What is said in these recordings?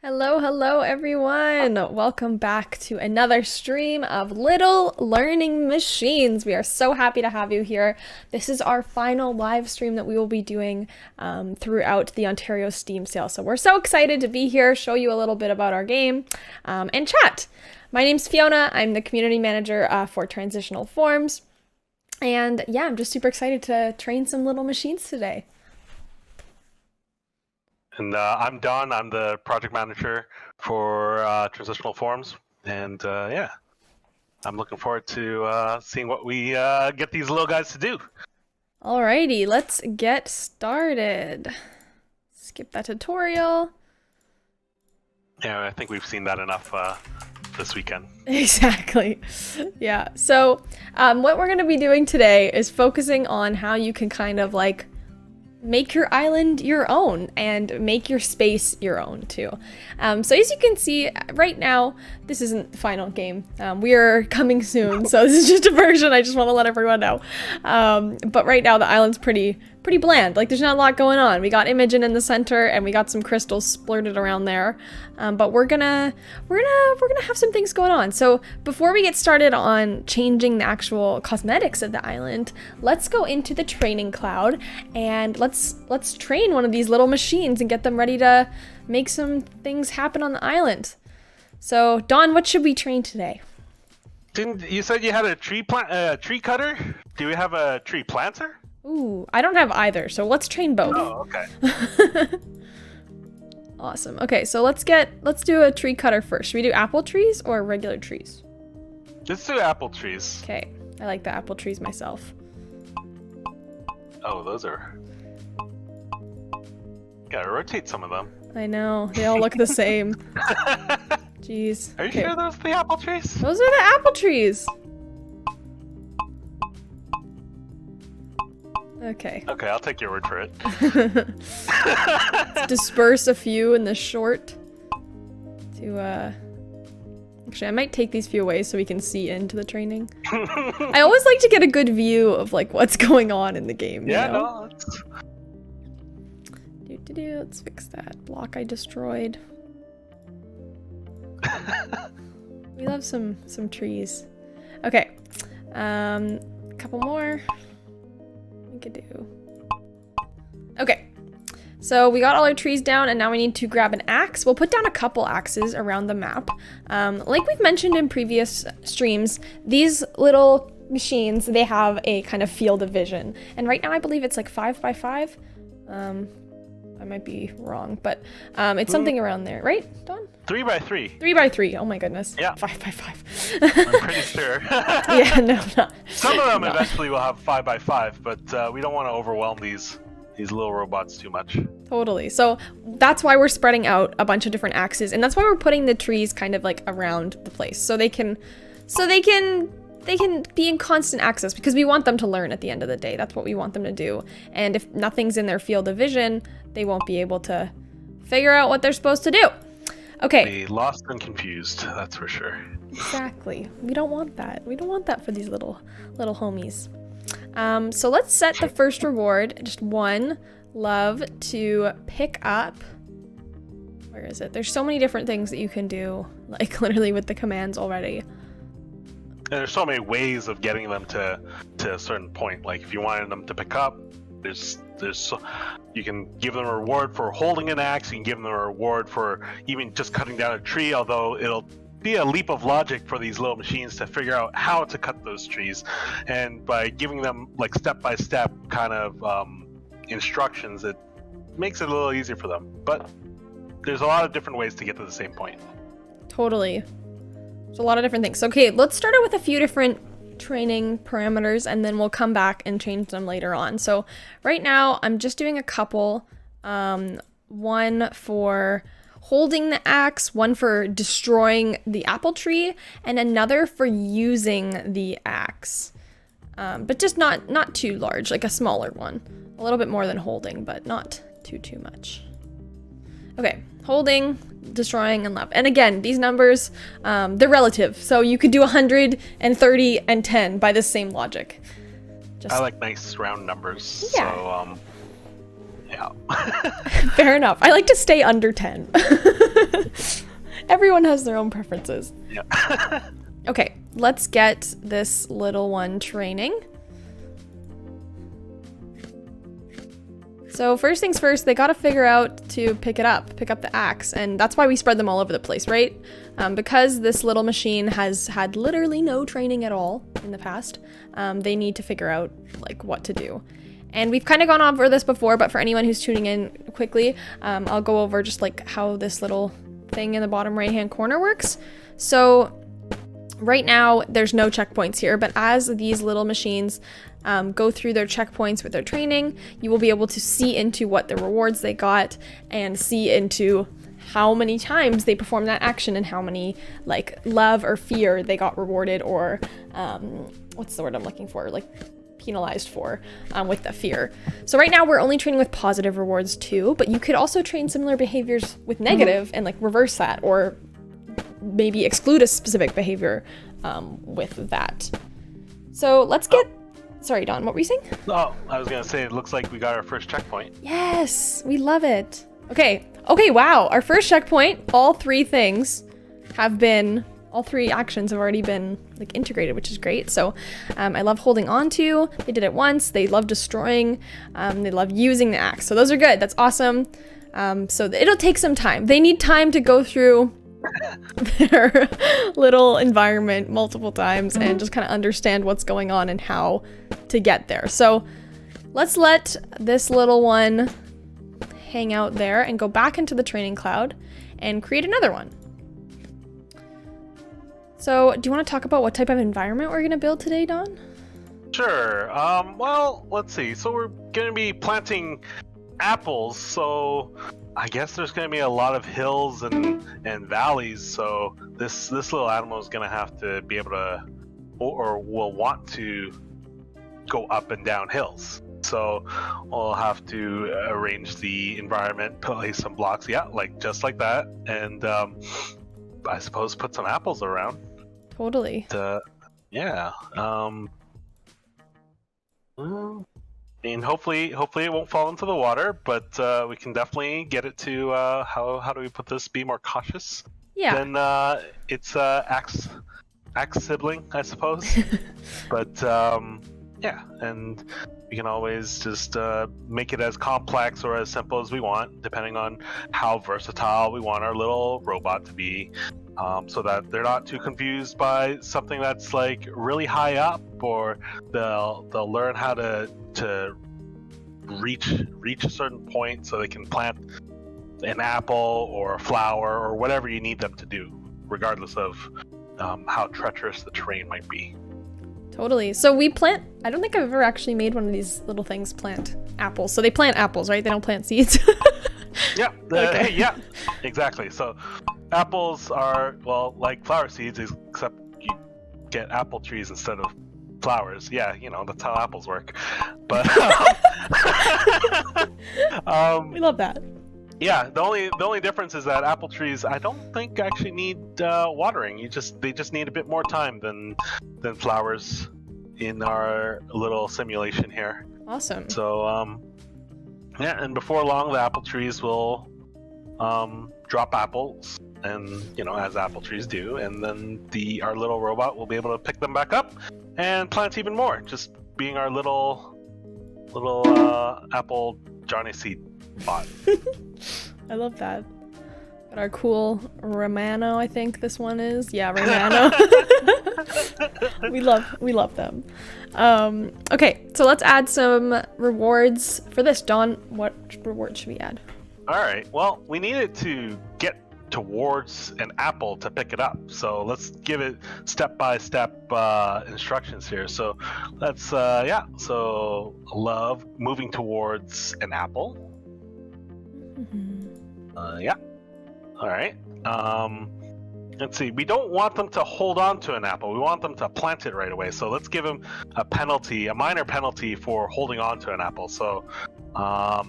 Hello everyone! Welcome back to another stream of Little Learning Machines. We are so happy to have you here. This is our final live stream that we will be doing throughout the Ontario Steam sale. So we're so excited to be here, show you a little bit about our game, and chat. My name's Fiona. I'm the community manager for Transitional Forms. And yeah, I'm just super excited to train some little machines today. And I'm Don. I'm the project manager for Transitional Forms. And yeah, I'm looking forward to seeing what we get these little guys to do. Alrighty, let's get started. Skip that tutorial. Yeah, I think we've seen that enough this weekend. Exactly. Yeah. So what we're going to be doing today is focusing on how you can kind of like make your island your own and make your space your own too. So as you can see right now, this isn't the final game. We are coming soon, so this is just a version. I just want to let everyone know. But right now the island's pretty bland. Like there's not a lot going on. We got Imogen in the center and we got some crystals splurted around there. But we're gonna have some things going on. So before we get started on changing the actual cosmetics of the island, let's go into the training cloud and let's train one of these little machines and get them ready to make some things happen on the island. So Dawn, what should we train today? Didn't you said you had a tree cutter? Do we have a tree planter? Ooh, I don't have either, so let's train both. Oh, okay. Awesome. Okay, so let's do a tree cutter first. Should we do apple trees or regular trees? Let's do apple trees. Okay, I like the apple trees myself. Oh, those are... Gotta rotate some of them. I know, they all look the same. Jeez. Are you sure those are the apple trees? Those are the apple trees. Okay. Okay, I'll take your word for it. Let's disperse a few in the short to actually I might take these few away so we can see into the training. I always like to get a good view of like what's going on in the game. Yeah, you know? no, it's... Let's fix that block I destroyed. We love some trees. Okay. A couple more. We could do. Okay. So we got all our trees down and now we need to grab an axe. We'll put down a couple axes around the map. Like we've mentioned in previous streams, these little machines, they have a kind of field of vision. And right now I believe it's like 5 by 5. I might be wrong, but it's something around there, right, Don? 3 by 3. 3 by 3. Oh my goodness. Yeah. 5 by 5. I'm pretty sure. Yeah, no, not. Some of them eventually will have 5 by 5, but we don't want to overwhelm these little robots too much. Totally. So that's why we're spreading out a bunch of different axes, and that's why we're putting the trees kind of like around the place, so they can be in constant access, because we want them to learn at the end of the day. That's what we want them to do. And if nothing's in their field of vision, they won't be able to figure out what they're supposed to do. Okay. Be lost and confused, that's for sure. Exactly. We don't want that. We don't want that for these little homies. So let's set the first reward, just 1 love to pick up. Where is it? There's so many different things that you can do, like literally with the commands already. And there's so many ways of getting them to a certain point. Like if you wanted them to pick up, you can give them a reward for holding an axe. You can give them a reward for even just cutting down a tree. Although it'll be a leap of logic for these little machines to figure out how to cut those trees, and by giving them like step-by-step kind of instructions, it makes it a little easier for them. But there's a lot of different ways to get to the same point. Totally. There's a lot of different things. Okay, let's start out with a few different training parameters and then we'll come back and change them later on. So right now I'm just doing a couple. 1 for holding the axe, 1 for destroying the apple tree, and another for using the axe. But just not too large, like a smaller one. A little bit more than holding, but not too much. Okay, holding, destroying, and love. And again, these numbers, they're relative. So you could do 130 and 10 by the same logic. I like nice round numbers. Yeah. So Yeah. Fair enough. I like to stay under 10. Everyone has their own preferences. Yeah. Okay, let's get this little one training. So first things first, they gotta figure out to pick up the axe, and that's why we spread them all over the place, right? Because this little machine has had literally no training at all in the past, they need to figure out like what to do. And we've kind of gone over this before, but for anyone who's tuning in quickly, I'll go over just like how this little thing in the bottom right hand corner works. So right now there's no checkpoints here, but as these little machines go through their checkpoints with their training, you will be able to see into what the rewards they got and see into how many times they performed that action and how many like love or fear they got rewarded, or what's the word I'm looking for, like penalized for with the fear. So right now we're only training with positive rewards too, but you could also train similar behaviors with negative and like reverse that, or maybe exclude a specific behavior with that. So let's get sorry, Don, what were you saying? Oh, I was gonna say, it looks like we got our first checkpoint. Yes, we love it. Okay, wow, our first checkpoint, all three actions have already been like integrated, which is great. So I love holding on to, they did it once, they love destroying, they love using the axe. So those are good, that's awesome. So it'll take some time. They need time to go through their little environment multiple times and just kind of understand what's going on and how to get there. So let's let this little one hang out there and go back into the training cloud and create another one. So do you want to talk about what type of environment we're going to build today, Don? Sure. Well, let's see. So we're going to be planting apples, so I guess there's going to be a lot of hills and valleys, so this little animal is going to have to be able to, or will want to go up and down hills. So we'll have to arrange the environment, place some blocks, yeah, like just like that, and I suppose put some apples around. Totally. Yeah. And hopefully it won't fall into the water, but we can definitely get it to how do we put this? Be more cautious. Yeah. Then it's axe sibling, I suppose. But yeah, and we can always just make it as complex or as simple as we want, depending on how versatile we want our little robot to be. So that they're not too confused by something that's like really high up, or they'll learn how to reach a certain point so they can plant an apple or a flower or whatever you need them to do, regardless of how treacherous the terrain might be. Totally. So we plant, I don't think I've ever actually made one of these little things plant apples. So they plant apples, right? They don't plant seeds. Yeah, Okay. Yeah, exactly. So apples are, well, like flower seeds, except you get apple trees instead of flowers. Yeah, that's how apples work. But we love that. Yeah, the only difference is that apple trees, I don't think actually need watering. They just need a bit more time than flowers in our little simulation here. Awesome. So yeah, and before long the apple trees will drop apples, and as apple trees do, and then our little robot will be able to pick them back up and plant even more, just being our little apple Johnny seed bot. I love that. Got our cool Romano, I think this one is. Yeah, Romano. we love them. Okay, so let's add some rewards for this. Dawn, what reward should we add? All right. Well, we needed to get towards an apple to pick it up. So let's give it step-by-step instructions here. So let's, so love moving towards an apple. Yeah. All right. Let's see. We don't want them to hold on to an apple. We want them to plant it right away. So let's give them a minor penalty for holding on to an apple. So I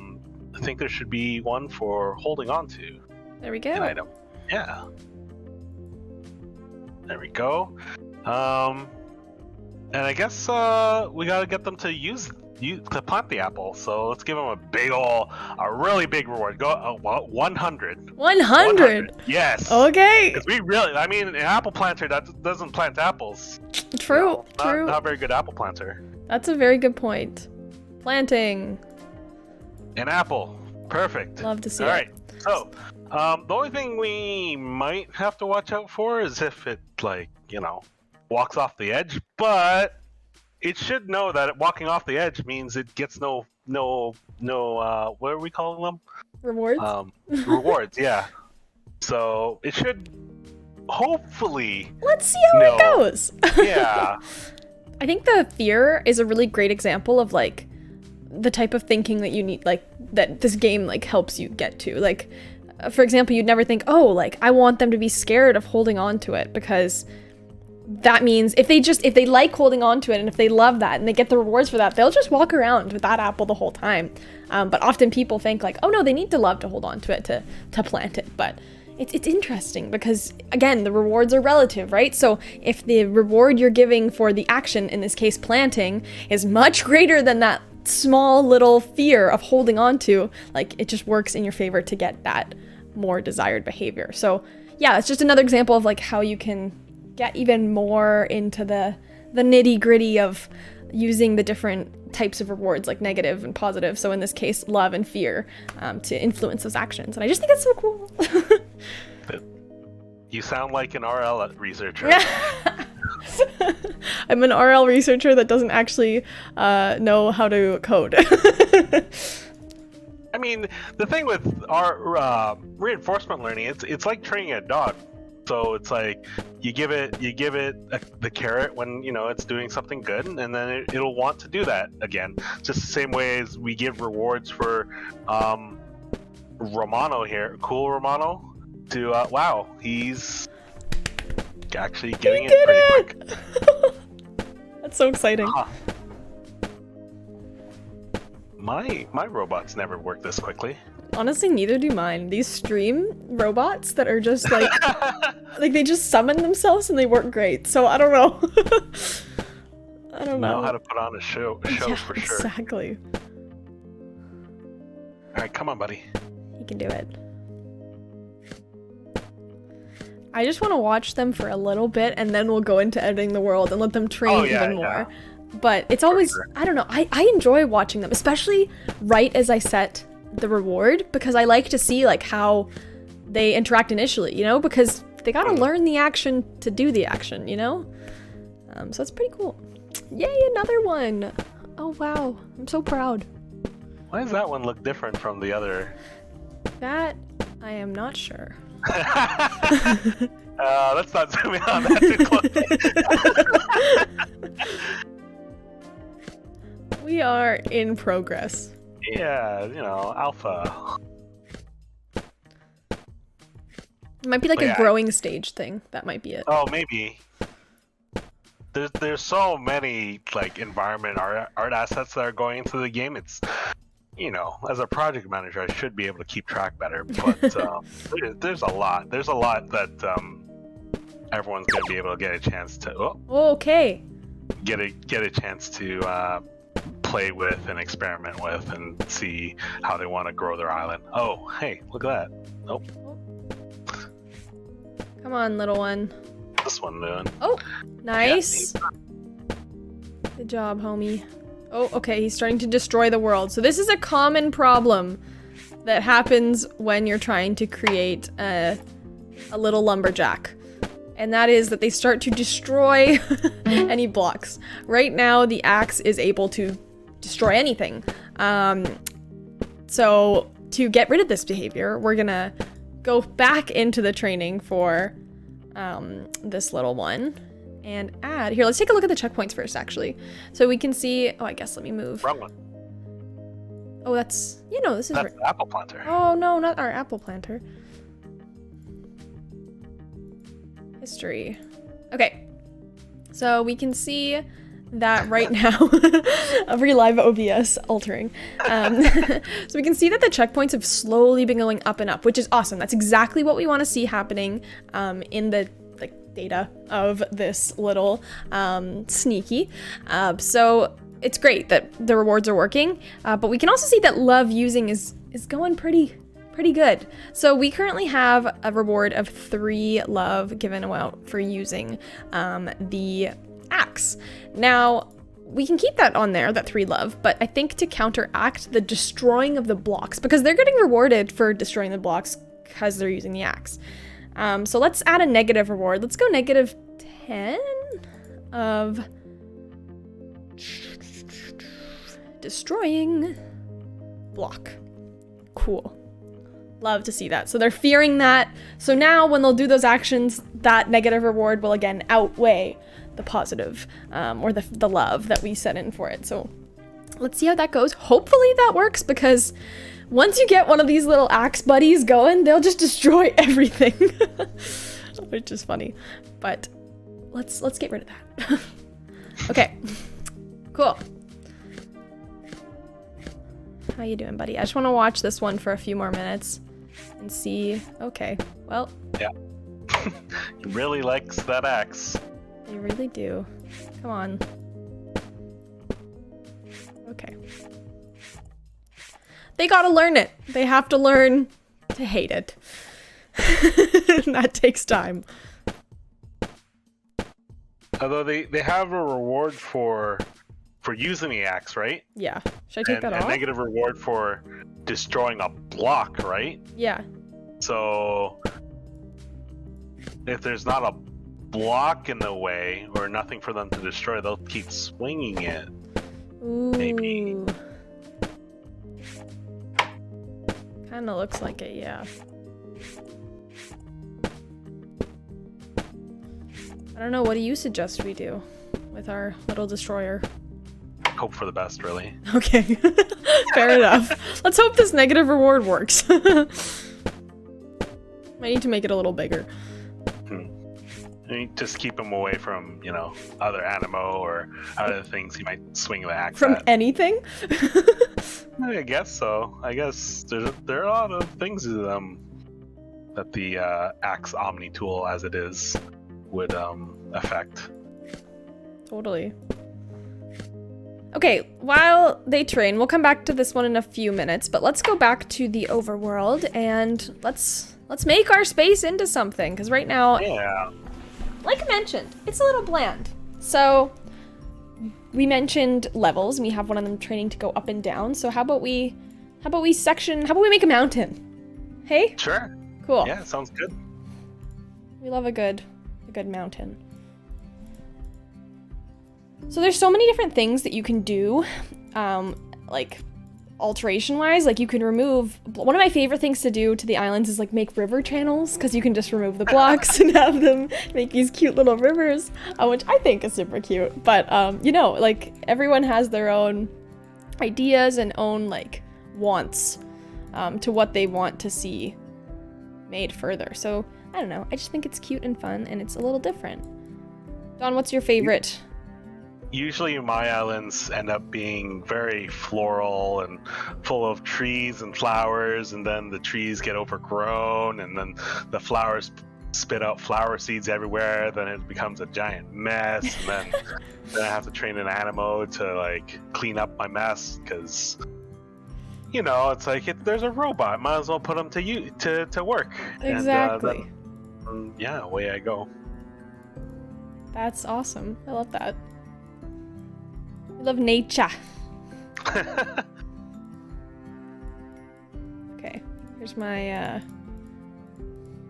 think there should be one for holding on to. There we go. An item. Yeah. There we go. And I guess we gotta get them to to plant the apple. So let's give them a really big reward. Go 100. 100. Yes. Okay. Because I mean, an apple planter that doesn't plant apples. True. True. Not a very good apple planter. That's a very good point. Planting. An apple. Perfect. Love to see it. All right. So, the only thing we might have to watch out for is if it, walks off the edge. But it should know that walking off the edge means it gets no. What are we calling them? Rewards. Rewards. Yeah. So it should hopefully. Let's see how it goes. Yeah. I think the fear is a really great example of like the type of thinking that you need, like that this game like helps you get to. Like, for example, you'd never think, oh, like I want them to be scared of holding on to it, because that means if they like holding on to it and if they love that and they get the rewards for that, they'll just walk around with that apple the whole time. But often people think like, oh no, they need to love to hold on to it to plant it. But it's interesting because, again, the rewards are relative, right? So if the reward you're giving for the action, in this case planting, is much greater than that small little fear of holding on to, like it just works in your favor to get that more desired behavior. So yeah, it's just another example of like how you can get even more into the nitty gritty of using the different types of rewards, like negative and positive. So in this case, love and fear, to influence those actions. And I just think it's so cool. You sound like an RL researcher. I'm an RL researcher that doesn't actually know how to code. I mean, the thing with our reinforcement learning, it's like training a dog. So it's like you give it the carrot when it's doing something good, and then it'll want to do that again. Just the same way as we give rewards for Romano here, cool Romano, to wow, he's actually getting it pretty quick. That's so exciting. My robots never work this quickly. Honestly, neither do mine. These stream robots that are just like like they just summon themselves and they work great. So I don't know. I don't know how to put on a show yeah, for sure. Exactly. All right, come on, buddy. You can do it. I just want to watch them for a little bit and then we'll go into editing the world and let them train even more. But it's always, I don't know, I enjoy watching them, especially right as I set the reward, because I like to see like how they interact initially, because they gotta learn the action to do the action, so it's pretty cool. Yay, another one. Oh wow, I'm so proud. Why does that one look different from the other? That I am not sure. Let's not zoom in on that too close. We are in progress. Yeah, alpha. It might be like a growing stage thing. That might be it. Oh, maybe. There's so many like environment art assets that are going into the game. It's as a project manager, I should be able to keep track better. But there's a lot. There's a lot that everyone's gonna be able to get a chance to. Okay. Get a chance to play with and experiment with and see how they want to grow their island. Oh, hey, look at that. Nope. Come on, little one. This one doing. Oh, nice. Yeah, good job, homie. Oh, okay, he's starting to destroy the world. So this is a common problem that happens when you're trying to create a little lumberjack. And that is that they start to destroy any blocks. Right now, the axe is able to destroy anything. So to get rid of this behavior, we're gonna go back into the training for this little one and add. Here, let's take a look at the checkpoints first, actually. So we can see, oh, I guess let me move. Wrong one. Oh, that's, this is... That's the apple planter. Oh, no, not our apple planter. History. Okay, so we can see that right now, relive OBS altering. So we can see that the checkpoints have slowly been going up and up, which is awesome. That's exactly what we want to see happening in the data of this little sneaky. So it's great that the rewards are working, but we can also see that love using is going pretty good. So we currently have a reward of 3 love given out for using the axe. Now, we can keep that on there, that 3 love, but I think to counteract the destroying of the blocks, because they're getting rewarded for destroying the blocks because they're using the axe. So let's add a negative reward. Let's go negative 10 of destroying block. Cool. Love to see that. So they're fearing that. So now when they'll do those actions, that negative reward will again outweigh the positive, or the love that we set in for it. So let's see how that goes. Hopefully that works, because once you get one of these little axe buddies going, they'll just destroy everything. Which is funny. But let's get rid of that. Okay. Cool. How you doing, buddy? I just want to watch this one for a few more minutes and see. Okay. Well. Yeah. He really likes that axe. They really do. Come on. Okay. They gotta learn it. They have to learn to hate it. That takes time. Although they have a reward for using the axe, right? Yeah. Should I take that off? off? A negative reward for destroying a block, right? Yeah. So if there's not a block in the way or nothing for them to destroy, they'll keep swinging it. Ooh. Maybe. Kinda looks like it, yeah. I don't know, what do you suggest we do with our little destroyer? Hope for the best, really. Okay. Fair enough. Let's hope this negative reward works. Might need to make it a little bigger. Just keep him away from, other animo or other things he might swing the axe From at. anything? I guess so. I guess there are a lot of things that the axe omni tool, as it is, would affect. Totally. Okay, while they train, we'll come back to this one in a few minutes, but let's go back to the overworld and let's make our space into something, because right now, yeah, like I mentioned, it's a little bland. So we mentioned levels, and we have one of them training to go up and down. So how about we make a mountain? Hey? Sure. Cool. Yeah, sounds good. We love a good mountain. So there's so many different things that you can do, like alteration wise. Like you can remove, one of my favorite things to do to the islands is like make river channels, because you can just remove the blocks and have them make these cute little rivers, which I think is super cute. But like everyone has their own ideas and own like wants to what they want to see made further. So I don't know, I just think it's cute and fun, and it's a little different. Don, what's your favorite? Usually my islands end up being very floral and full of trees and flowers, and then the trees get overgrown, and then the flowers spit out flower seeds everywhere, then it becomes a giant mess, and then I have to train an animo to like clean up my mess, because it's like there's a robot, might as well put them to work. Exactly. And then, away I go. That's awesome. I love that. I love nature. Okay, here's my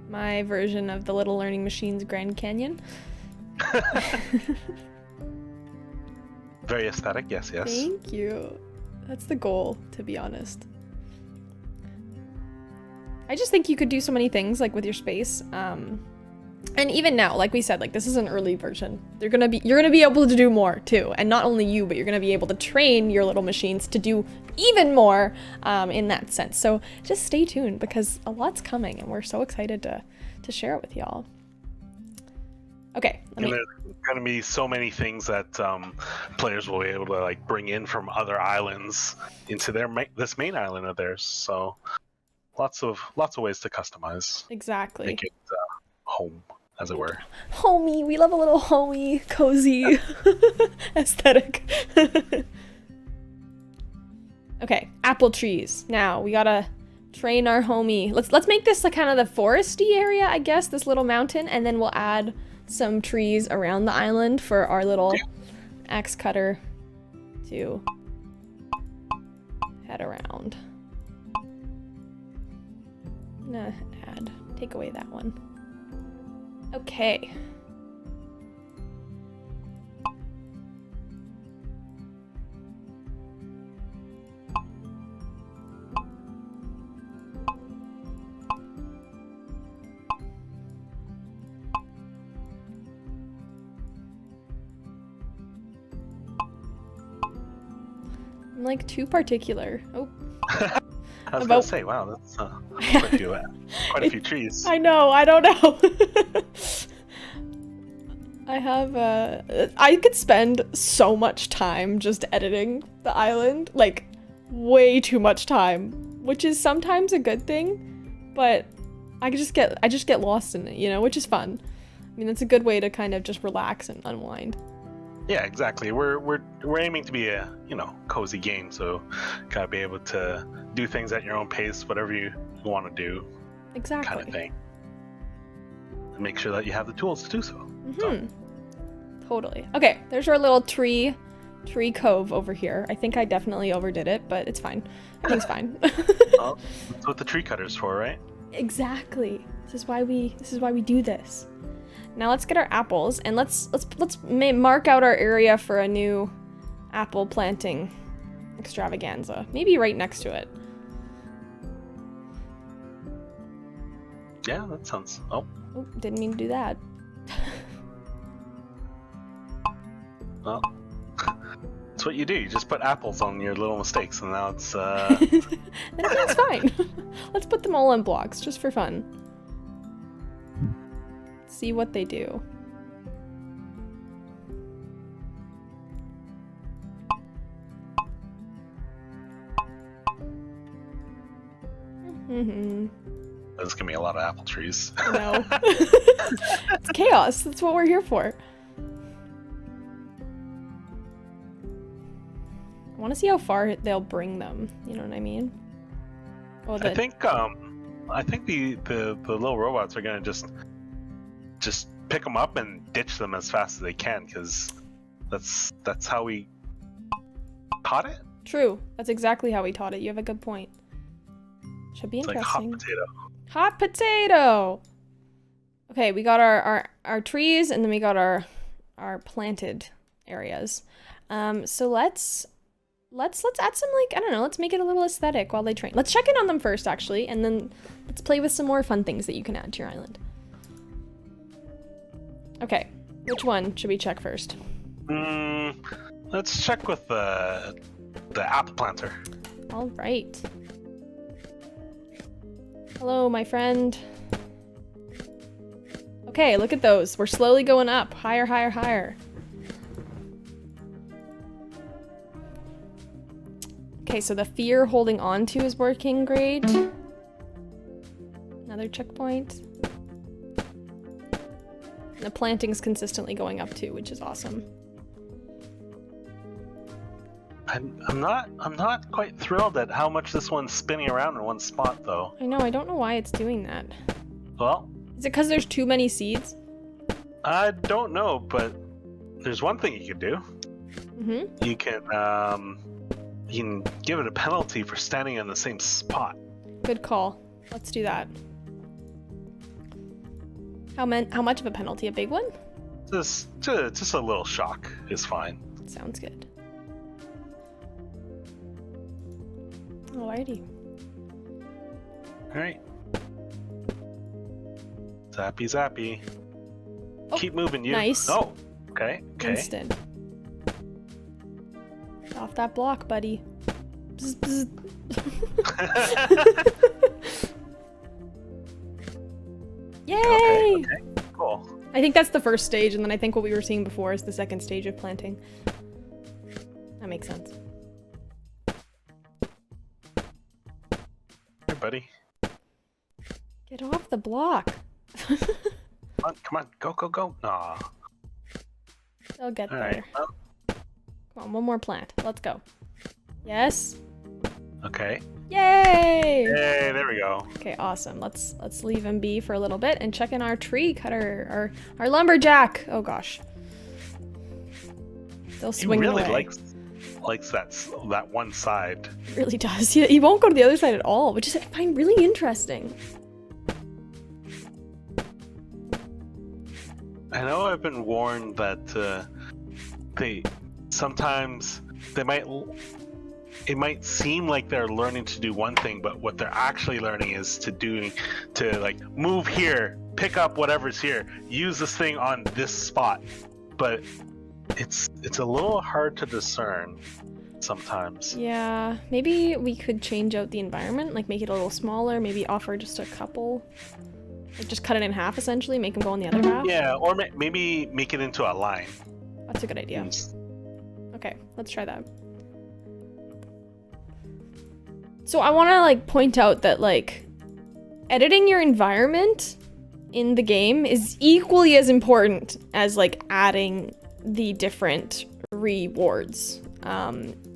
my version of the Little Learning Machines Grand Canyon. Very aesthetic, yes. Thank you. That's the goal, to be honest. I just think you could do so many things like with your space. And even now, like we said, like this is an early version. You're gonna be able to do more too, and not only you, but you're gonna be able to train your little machines to do even more in that sense. So just stay tuned, because a lot's coming, and we're so excited to share it with y'all. Okay. And there's gonna be so many things that players will be able to like bring in from other islands into this main island of theirs. So lots of ways to customize. Exactly. Make it home, as it were. Homey, we love a little homey, cozy aesthetic. Okay, apple trees. Now we gotta train our homey. Let's make this like kind of the foresty area, I guess, this little mountain, and then we'll add some trees around the island for our little axe cutter to head around. I'm gonna take away that one. Okay. I'm like too particular. Oh. I was gonna say, wow, that's quite a few trees. I know, I don't know. I could spend so much time just editing the island, like way too much time, which is sometimes a good thing, but I just get lost in it, you know, which is fun. I mean, it's a good way to kind of just relax and unwind. Yeah, exactly. We're aiming to be a, you know, cozy game, so gotta be able to do things at your own pace, whatever you want to do. Exactly. Kind of thing. And make sure that you have the tools to do so. Mm-hmm. Totally. Okay, there's our little tree cove over here. I think I definitely overdid it, but it's fine. Everything's fine. Well, that's what the tree cutter's for, right? Exactly. This is why we do this. Now let's get our apples and let's mark out our area for a new apple planting extravaganza. Maybe right next to it. Yeah, that sounds. Oh, didn't mean to do that. Well, that's what you do. You just put apples on your little mistakes, and now it's. That's fine. Let's put them all in blocks just for fun. See what they do. Mm-hmm. There's gonna be a lot of apple trees. No. It's chaos. That's what we're here for. I want to see how far they'll bring them. You know what I mean? Oh, I think the little robots are gonna just pick them up and ditch them as fast as they can, because that's how we taught it. True. That's exactly how we taught it. You have a good point. Should be interesting. Like hot potato. Hot potato. Okay, we got our trees, and then we got our planted areas. So let's add some, like, I don't know, let's make it a little aesthetic while they train. Let's check in on them first, actually, and then let's play with some more fun things that you can add to your island. Okay, which one should we check first? Let's check with the apple planter. All right. Hello, my friend. Okay, look at those. We're slowly going up. Higher, higher, higher. Okay, so the fear holding on to is working great. Another checkpoint. And the planting's consistently going up too, which is awesome. I'm not quite thrilled at how much this one's spinning around in one spot, though. I know, I don't know why it's doing that. Well, is it because there's too many seeds? I don't know, but there's one thing you can do. Mm-hmm. You can give it a penalty for standing in the same spot. Good call. Let's do that. How much of a penalty? A big one? Just a little shock is fine. Sounds good. Alrighty. Alright. Zappy zappy. Oh, keep moving, you. Nice. Oh, okay. Instant. Off that block, buddy. Bzz, bzz. Yay! Okay, cool. I think that's the first stage, and then I think what we were seeing before is the second stage of planting. That makes sense. Here, buddy. Get off the block. Come on, go, go, go. Aw. They'll get All there. right. Well, Come on, one more plant. Let's go. Yes. okay. Yay! Hey, there we go. Okay, awesome. Let's leave him be for a little bit and check in our tree cutter, our lumberjack. Oh gosh. Still He swinging really away. likes that one side. He really does. He won't go to the other side at all, which is I find really interesting. I know I've been warned that sometimes it might seem like they're learning to do one thing, but what they're actually learning is to like move here, pick up whatever's here, use this thing on this spot. But it's a little hard to discern sometimes. Yeah, maybe we could change out the environment, like make it a little smaller, maybe offer just a couple, like just cut it in half essentially, make them go on the other half. Yeah, or maybe make it into a line. That's a good idea. Okay, let's try that. So I want to like point out that like editing your environment in the game is equally as important as like adding the different rewards.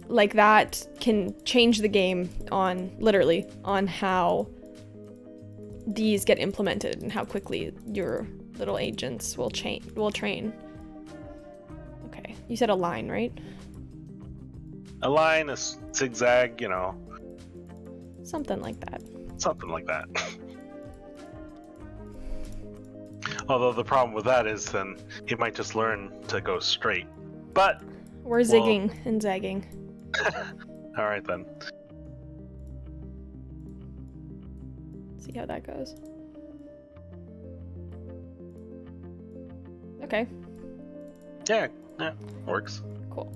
Like that can change the game literally on how these get implemented and how quickly your little agents will train. Okay, you said a line, right? A line, a zigzag, Something like that. something like that. Although the problem with that is then he might just learn to go straight. But We're zigging and zagging. all right then. See how that goes. Okay, Yeah, works. cool.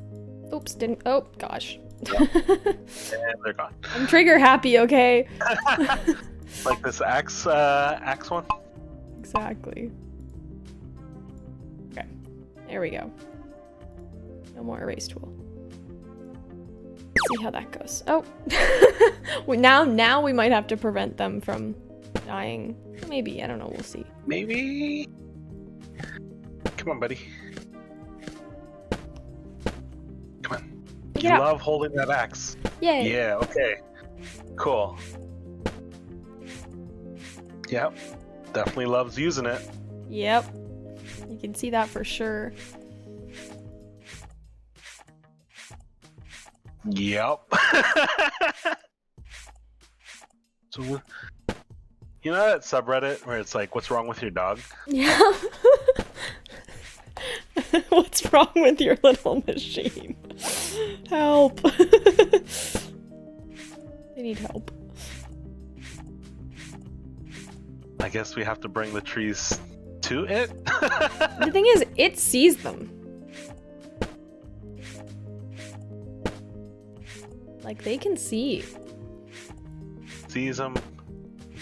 Oops, didn't. Oh gosh. And they're gone. I'm trigger happy, okay? Like this axe one. Exactly. Okay, there we go. No more erase tool. See how that goes. Oh, now we might have to prevent them from dying. Maybe, I don't know. We'll see. Maybe. Come on, buddy. Come on. Pick You it up. love holding that axe. Yay. Yeah. Okay. Cool. Yep. Definitely loves using it. Yep. You can see that for sure. Yep. So, you know that subreddit where it's like, "What's wrong with your dog?" Yeah. What's wrong with your little machine? Help. They need help. I guess we have to bring the trees to it. The thing is, it sees them. Like, they can see. Sees them.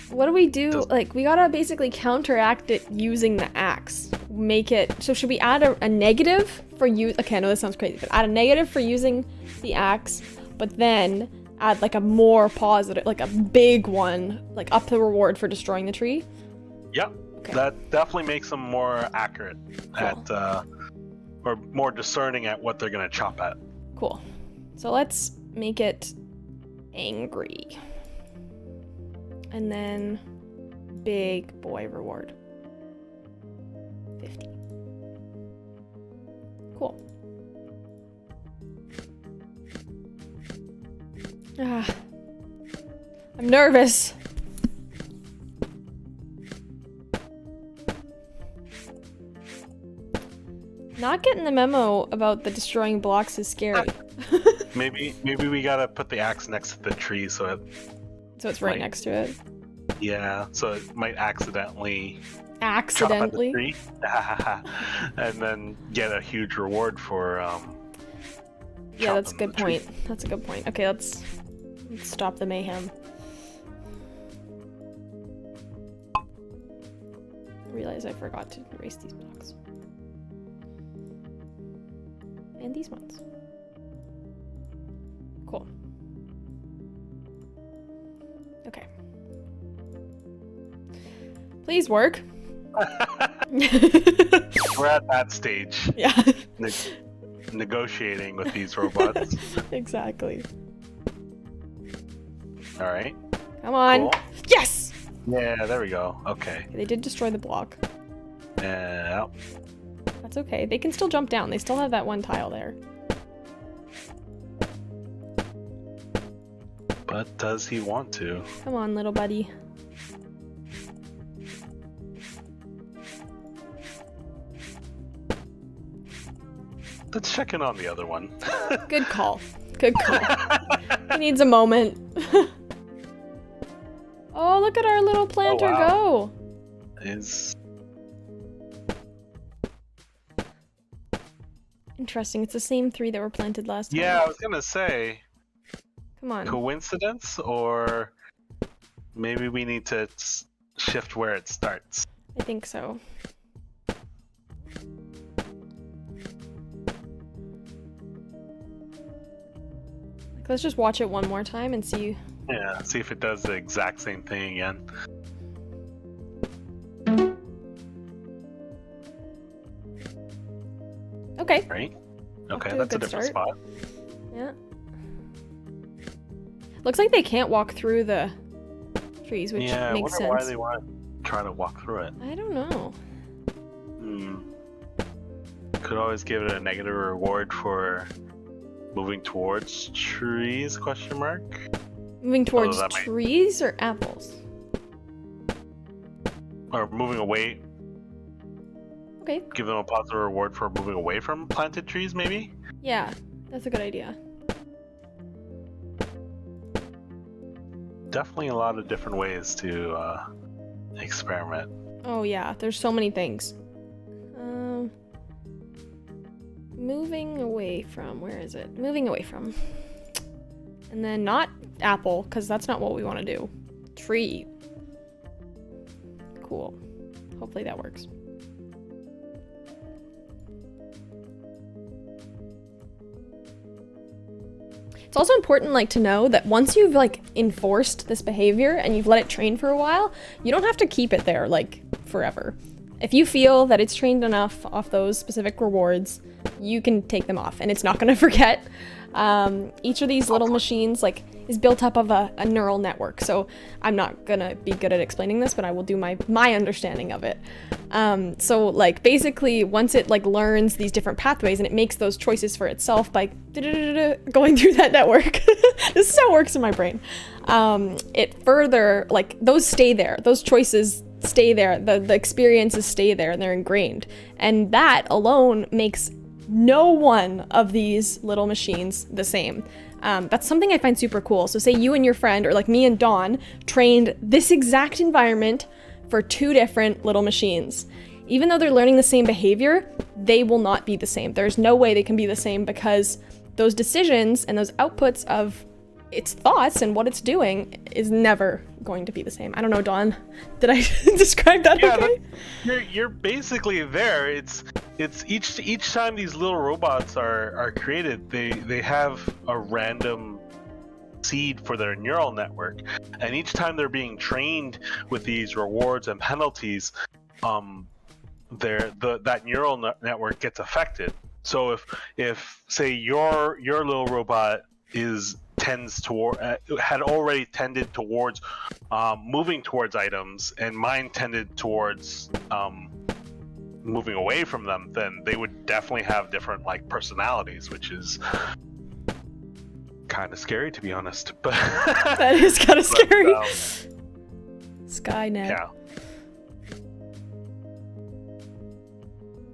What do we do? Like, we gotta basically counteract it using the axe. Make it... So should we add a negative for use... Okay, I know this sounds crazy, but add a negative for using the axe, but then add, like, a more positive, like, a big one, like, up the reward for destroying the tree? Yep. Okay. That definitely makes them more accurate at, or more discerning at what they're gonna chop at. Cool. So let's make it angry. And then big boy reward. 50. Cool. Ah. I'm nervous. Not getting the memo about the destroying blocks is scary. Maybe we gotta put the axe next to the tree so it, So it's right next to it. yeah, so it might accidentally Accidentally. chop at the tree, and then get a huge reward for Yeah, that's a chopping good the tree. point. That's a good point. Okay, let's stop the mayhem. Realize I forgot to erase these blocks. And these ones. Cool. Okay. Please work. We're at that stage. Yeah. Negotiating with these robots. Exactly. All right. Come on. Cool. Yes! Yeah, there we go. Okay. They did destroy the block. Yeah. That's okay. They can still jump down. They still have that one tile there. But does he want to? Come on, little buddy. Let's check in on the other one. Good call. Good call. He needs a moment. Oh, look at our little planter go. Is Interesting. It's the same 3 that were planted last time. yeah, I was gonna say Come on. coincidence, or maybe we need to shift where it starts. I think so. Like, let's just watch it one more time and see. Yeah, see if it does the exact same thing again. Okay. Right? Off Okay, to a that's a good different start. spot. Yeah. Looks like they can't walk through the trees, which Yeah, I makes wonder why sense. they want to try to walk through it. I don't know. Could always give it a negative reward for moving towards trees, question mark? Moving towards that might- trees or apples? Or moving away, Okay. give them a positive reward for moving away from planted trees, maybe? Yeah, that's a good idea. Definitely a lot of different ways to experiment. Oh yeah, there's so many things. Moving away from, where is it? Moving away from. And then not apple, because that's not what we want to do. Tree. Cool. Hopefully that works. It's also important, like, to know that once you've, like, enforced this behavior and you've let it train for a while, you don't have to keep it there, like, forever. If you feel that it's trained enough off those specific rewards, you can take them off and it's not going to forget. Each of these little machines, like, is built up of a neural network. So I'm not going to be good at explaining this, but I will do my understanding of it. So, like, basically, once it, like, learns these different pathways and it makes those choices for itself by going through that network. This is how it works in my brain. It further, like, those stay there. Those choices stay there. The experiences stay there and they're ingrained. And that alone makes no one of these little machines the same. That's something I find super cool. So say you and your friend, or like me and Dawn, trained this exact environment for 2 different little machines. Even though they're learning the same behavior, they will not be the same. There's no way they can be the same because those decisions and those outputs of its thoughts and what it's doing is never going to be the same. I don't know, Dawn. Did I describe that okay? You're basically there. It's each time these little robots are created, they have a random seed for their neural network, and each time they're being trained with these rewards and penalties, that neural network gets affected. So if say your little robot had already tended towards moving towards items, and mine tended towards moving away from them, then they would definitely have different, like, personalities, which is kind of scary, to be honest. But That is kind of scary. Skynet. Yeah.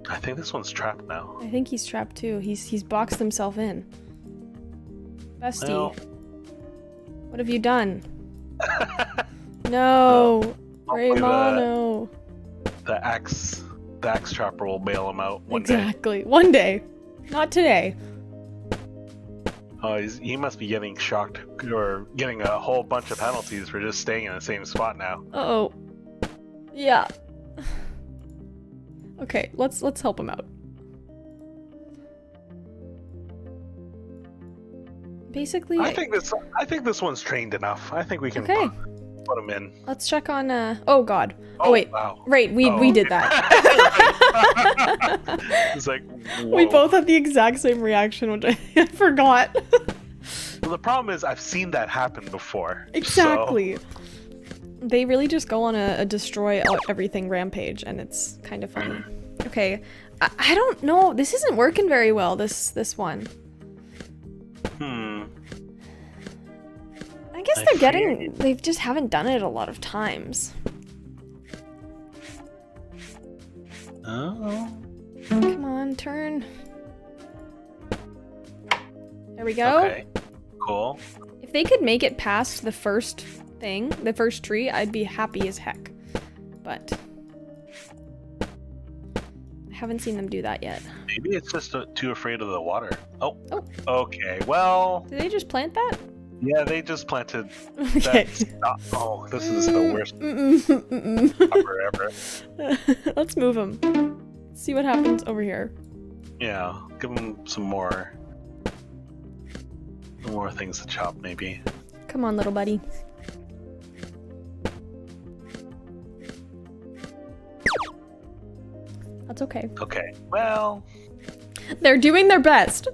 I think this one's trapped now. I think he's trapped too. He's boxed himself in. Bestie, Well, what have you done? No, hopefully Raymano. the axe trapper will bail him out one day. Exactly. One day. Not today. Oh, he must be getting shocked or getting a whole bunch of penalties for just staying in the same spot now. Uh-oh. Yeah. Okay, let's help him out. Basically, I think this one's trained enough. I think we can. okay. put them in. Let's check on, oh god. Oh, wait. Wow. Right, we did that. It's like, whoa. We both had the exact same reaction, which I forgot. Well, the problem is I've seen that happen before. Exactly. They really just go on a destroy everything rampage, and it's kind of funny. Okay, I don't know. This isn't working very well, this one. I guess they just haven't done it a lot of times. Oh. Come on, turn. There we go. Okay, cool. If they could make it past the first thing, the first tree, I'd be happy as heck. But I haven't seen them do that yet. Maybe it's just too afraid of the water. Oh. Oh. Okay, well. Did they just plant that? Yeah, they just planted Okay. that. Oh, this is the worst cover ever. Let's move them. See what happens over here. Yeah, give them some more things to chop, maybe. Come on, little buddy. That's okay. Okay, well. They're doing their best.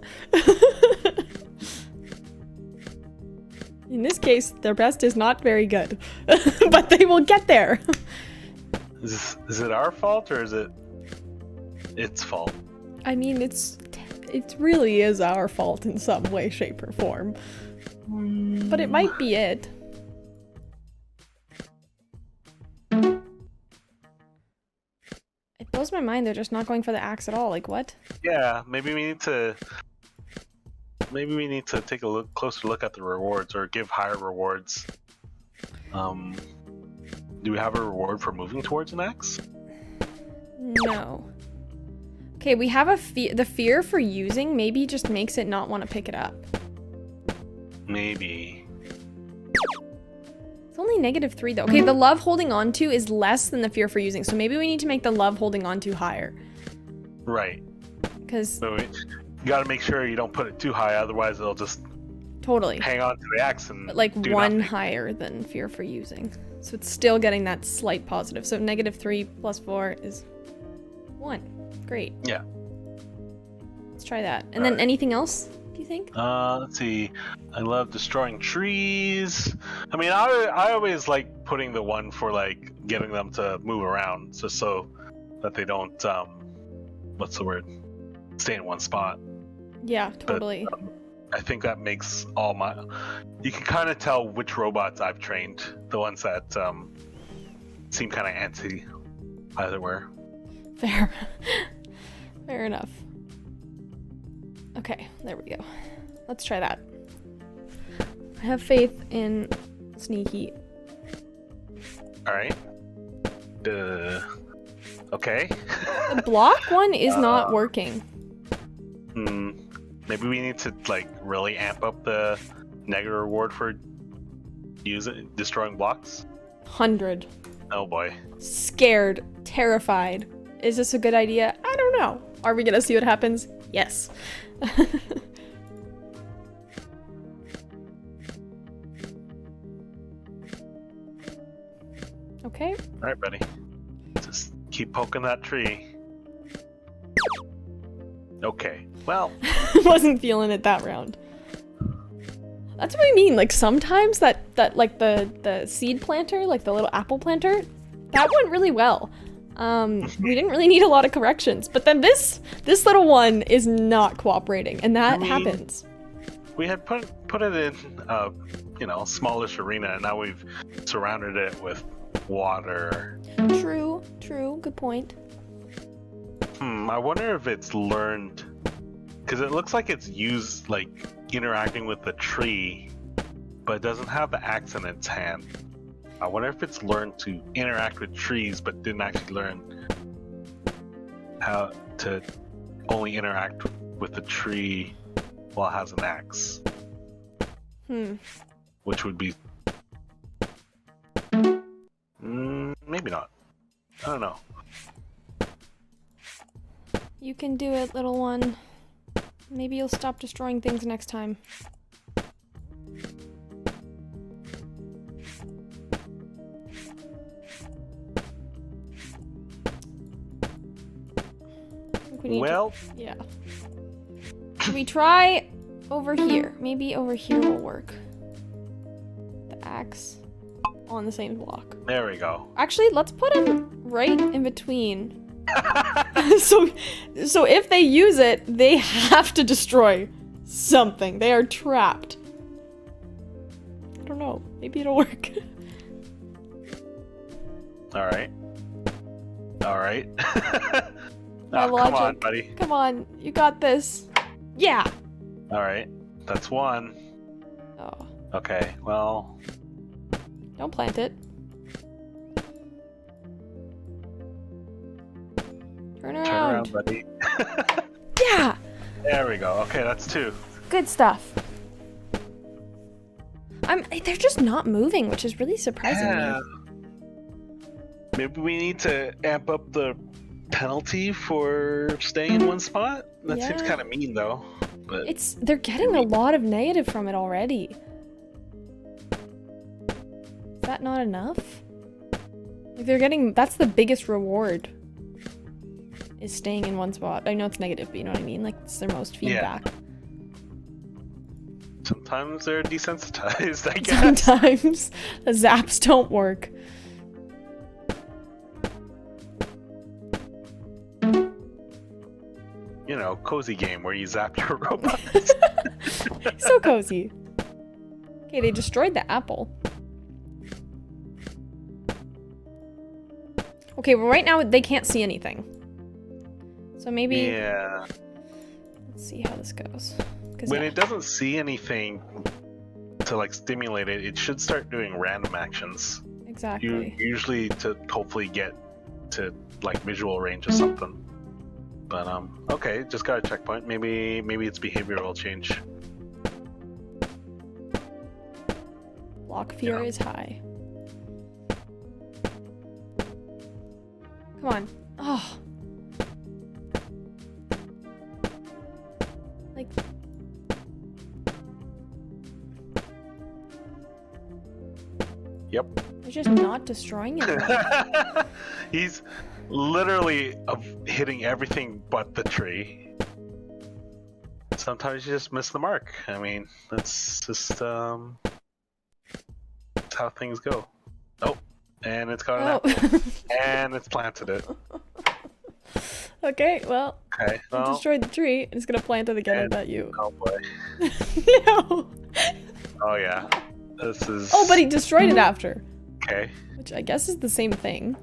In this case, their best is not very good. But they will get there. Is it our fault or is it its fault? I mean, it really is our fault in some way, shape, or form. But it might be it. It blows my mind they're just not going for the axe at all. Like, what? Yeah, maybe we need to take a closer look at the rewards or give higher rewards. Do we have a reward for moving towards an axe? No. Okay, we have the fear for using maybe just makes it not want to pick it up. Maybe. It's only -3 though. Okay, the love holding on to is less than the fear for using, so maybe we need to make the love holding on to higher. Right. Because So you gotta make sure you don't put it too high, otherwise it'll just totally hang on to the axe and but like do one nothing. higher than fear for using. So it's still getting that slight positive. So -3 plus 4 is 1. Great. Yeah. Let's try that. And then anything else, do you think? Let's see. I love destroying trees. I mean, I always like putting the one for like getting them to move around, just so that they don't what's the word? Stay in one spot. Yeah, totally. But, I think that makes all my. You can kind of tell which robots I've trained. The ones that seem kind of antsy, either way. Fair. Fair enough. Okay, there we go. Let's try that. I have faith in Sneaky. Alright. Okay. The block one is not working. Maybe we need to like really amp up the negative reward for destroying blocks. 100. Oh boy. Scared. Terrified. Is this a good idea? I don't know. Are we gonna see what happens? Yes. Okay. Alright, buddy. Just keep poking that tree. Okay. Well. Wasn't feeling it that round. That's what I mean. Like sometimes that like the seed planter, like the little apple planter, that went really well. We didn't really need a lot of corrections, but then this little one is not cooperating, and that happens. We had put it in smallish arena, and now we've surrounded it with water. True, good point. I wonder if it's learned, because it looks like it's used like interacting with the tree, but it doesn't have the axe in its hand. I wonder if it's learned to interact with trees, but didn't actually learn how to only interact with the tree while it has an axe. Which would be... maybe not. I don't know. You can do it, little one. Maybe you'll stop destroying things next time. Well, yeah. Should we try over here? Maybe over here will work. The axe on the same block. there we go. Actually, let's put them right in between. so if they use it, they have to destroy something. They are trapped. I don't know. Maybe it'll work. All right. All right. My Oh, logic. come on, buddy. Come on, you got this. Yeah. All right. That's one. Oh, Okay. Well, don't plant it. Turn turn around. around, buddy. Yeah. There we go. Okay, that's two. Good stuff. They're just not moving, which is really surprising me. Maybe we need to amp up the penalty for staying in one spot. That seems Yeah. kind of mean, though. But They're getting a lot of negative from it already. Is that not enough? Like that's the biggest reward. Is staying in one spot. I know it's negative, but you know what I mean? Like, it's their most feedback. sometimes they're desensitized, I guess. Sometimes the zaps don't work. You know, cozy game where you zap your robots. So cozy. Okay, they destroyed the apple. Okay, well right now they can't see anything. So maybe... Yeah. Let's see how this goes. When it doesn't see anything to like stimulate it, it should start doing random actions. Exactly. Usually to hopefully get to like visual range or something. But okay, just got a checkpoint. Maybe its behavior will change. Block fear is high. Come on. Oh. Like... Yep. They're just not destroying it. He's literally hitting everything but the tree. Sometimes you just miss the mark. I mean, that's just that's how things go. Oh, and it's got an apple. And it's planted it. Okay, well, Okay, I well, destroyed the tree. It's gonna plant it again, I bet you. oh boy. No! Oh yeah. This is... Oh, but he destroyed it after. Okay. Which I guess is the same thing.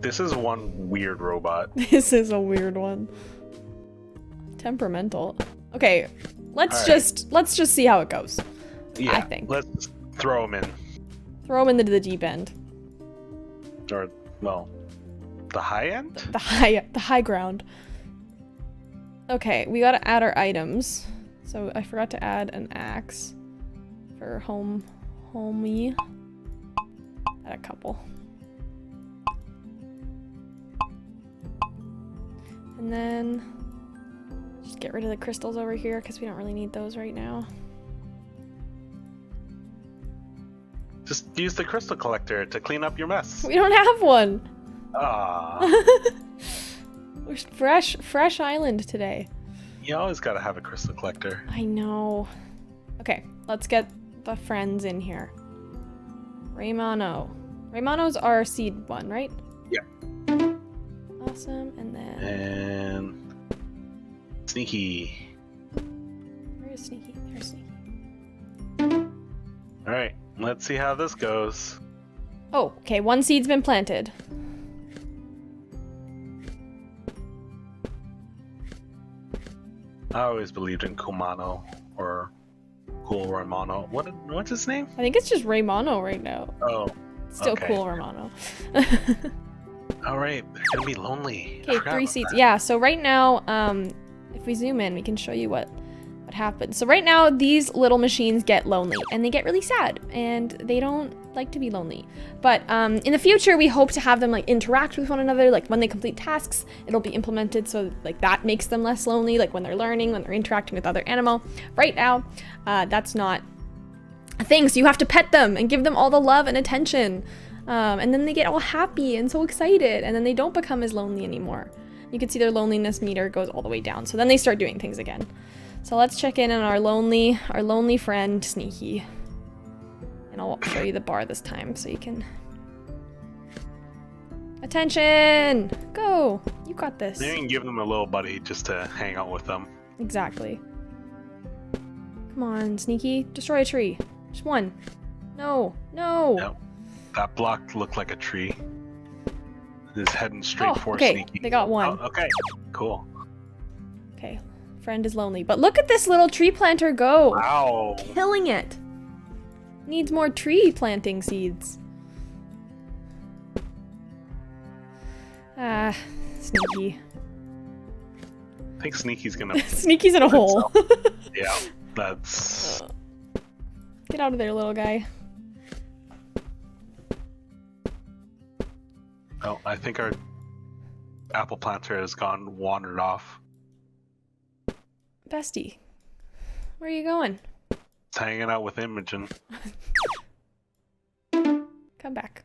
This is one weird robot. This is a weird one. Temperamental. Okay, let's All right. just see how it goes. Yeah, I think. let's just throw him in. Throw him into the deep end. Or, well, the high end? The high ground. Okay, we gotta add our items. So I forgot to add an axe for homie. Add a couple. And then just get rid of the crystals over here because we don't really need those right now. Just use the crystal collector to clean up your mess. We don't have one. Ah, We're fresh island today. you always gotta have a crystal collector. I know. Okay, let's get the friends in here. Raymano. Raymano's our seed one, right? Yeah. Awesome, and then... And... Sneaky. Where is Sneaky? There's Sneaky. Alright, let's see how this goes. Oh, okay, one seed's been planted. I always believed in Kumano, or Cool Romano. What's his name? I think it's just Raymano right now. Oh, Still okay. cool Romano. Alright, they're gonna be lonely. I Okay, forgot 3 about seeds. that. Yeah, so right now, if we zoom in, we can show you what happens. So right now, these little machines get lonely, and they get really sad, and they don't like to be lonely. But in the future, we hope to have them like interact with one another. Like when they complete tasks, it'll be implemented so like that makes them less lonely. Like when they're learning, when they're interacting with other animal. Right now, that's not things. You have to pet them and give them all the love and attention. And then they get all happy and so excited, and then they don't become as lonely anymore. You can see their loneliness meter goes all the way down. So then they start doing things again. So let's check in on our lonely friend, Sneaky. And I'll show you the bar this time so you can... Attention! Go! You got this. You can give them a little buddy just to hang out with them. Exactly. Come on, Sneaky. Destroy a tree. Just one. No. No. Yep. That block looked like a tree. It's heading straight for okay. Sneaky. They got one. Oh, okay. Cool. Okay. Friend is lonely. But look at this little tree planter go. Wow. Killing it. Needs more tree planting seeds. Sneaky. I think Sneaky's gonna... Sneaky's in a hole. Yeah, that's... Get out of there, little guy. Oh, I think our apple planter has wandered off. Bestie. Where are you going? It's hanging out with Imogen. Come back.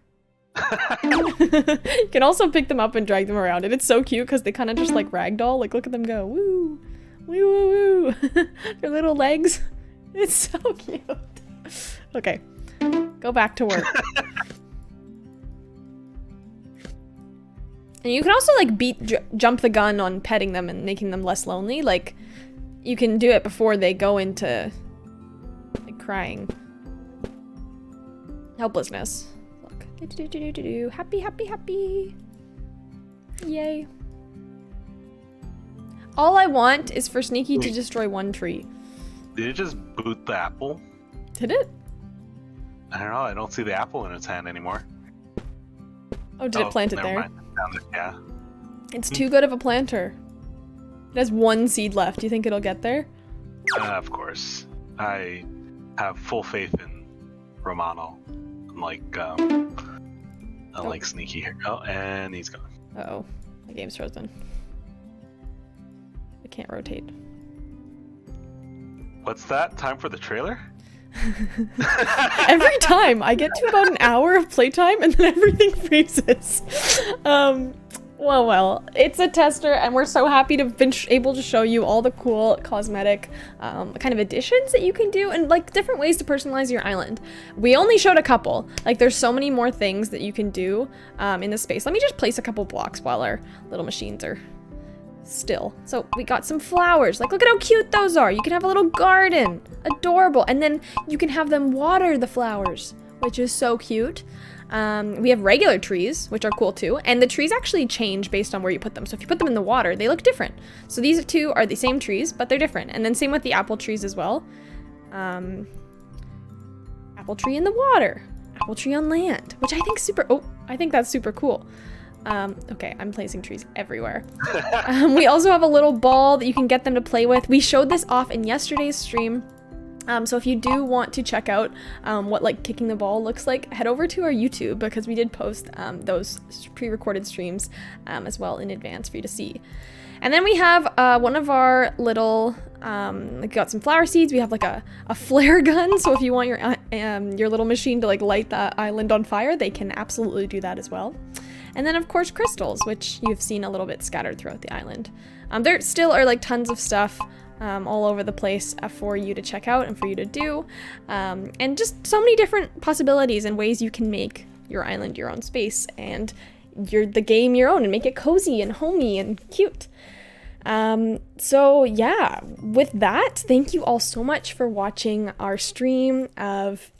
You can also pick them up and drag them around, and it's so cute because they kind of just like ragdoll. Like, look at them go. Woo! Woo woo woo! Their little legs. It's so cute. Okay. Go back to work. And you can also like jump the gun on petting them and making them less lonely. Like, you can do it before they go into like crying. Helplessness. Look. Happy, happy, happy. Yay. All I want is for Sneaky to destroy one tree. Did it just boot the apple? Did it? I don't know. I don't see the apple in its hand anymore. Oh, did it plant it never there? mind. Found it, yeah. It's too good of a planter. It has one seed left. Do you think it'll get there? Of course. I have full faith in Romano. Unlike Sneaky here. Oh, and he's gone. Uh-oh. The game's frozen. I can't rotate. What's that? Time for the trailer? Every time I get to about an hour of playtime and then everything freezes. Well, it's a tester and we're so happy to have been able to show you all the cool cosmetic kind of additions that you can do and like different ways to personalize your island. We only showed a couple. Like there's so many more things that you can do in this space. Let me just place a couple blocks while our little machines are still. So we got some flowers. Like look at how cute those are. You can have a little garden. Adorable. And then you can have them water the flowers, which is so cute. We have regular trees, which are cool too. And the trees actually change based on where you put them. So if you put them in the water, they look different. So these two are the same trees, but they're different. And then same with the apple trees as well. Apple tree in the water. Apple tree on land, which I think I think that's super cool. Okay, I'm placing trees everywhere. We also have a little ball that you can get them to play with. We showed this off in yesterday's stream. So if you do want to check out what like kicking the ball looks like, head over to our YouTube because we did post those pre-recorded streams as well in advance for you to see. And then we have one of our little, like got some flower seeds. We have like a flare gun. So if you want your little machine to like light the island on fire, they can absolutely do that as well. And then of course crystals, which you've seen a little bit scattered throughout the island. There still are like tons of stuff all over the place for you to check out and for you to do. And just so many different possibilities and ways you can make your island your own space and the game your own and make it cozy and homey and cute. So yeah, with that, thank you all so much for watching our stream of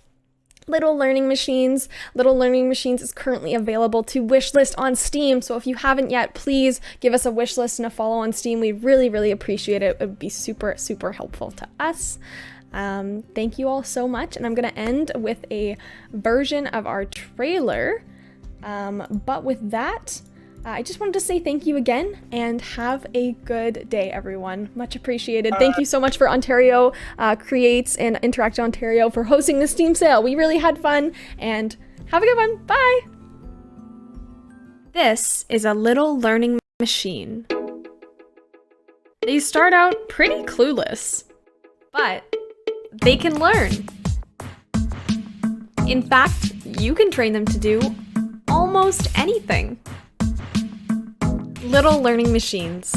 Little Learning Machines. Little Learning Machines is currently available to wishlist on Steam, so if you haven't yet, please give us a wishlist and a follow on Steam. We really, really appreciate it. It would be super, super helpful to us. Thank you all so much, and I'm going to end with a version of our trailer. But with that, I just wanted to say thank you again and have a good day, everyone. Much appreciated. Thank you so much for Ontario Creates and Interact Ontario for hosting the Steam sale. We really had fun and have a good one. Bye. This is a little learning machine. They start out pretty clueless, but they can learn. In fact, you can train them to do almost anything. Little learning machines.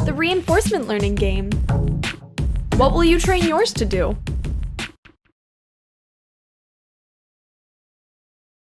The reinforcement learning game. What will you train yours to do?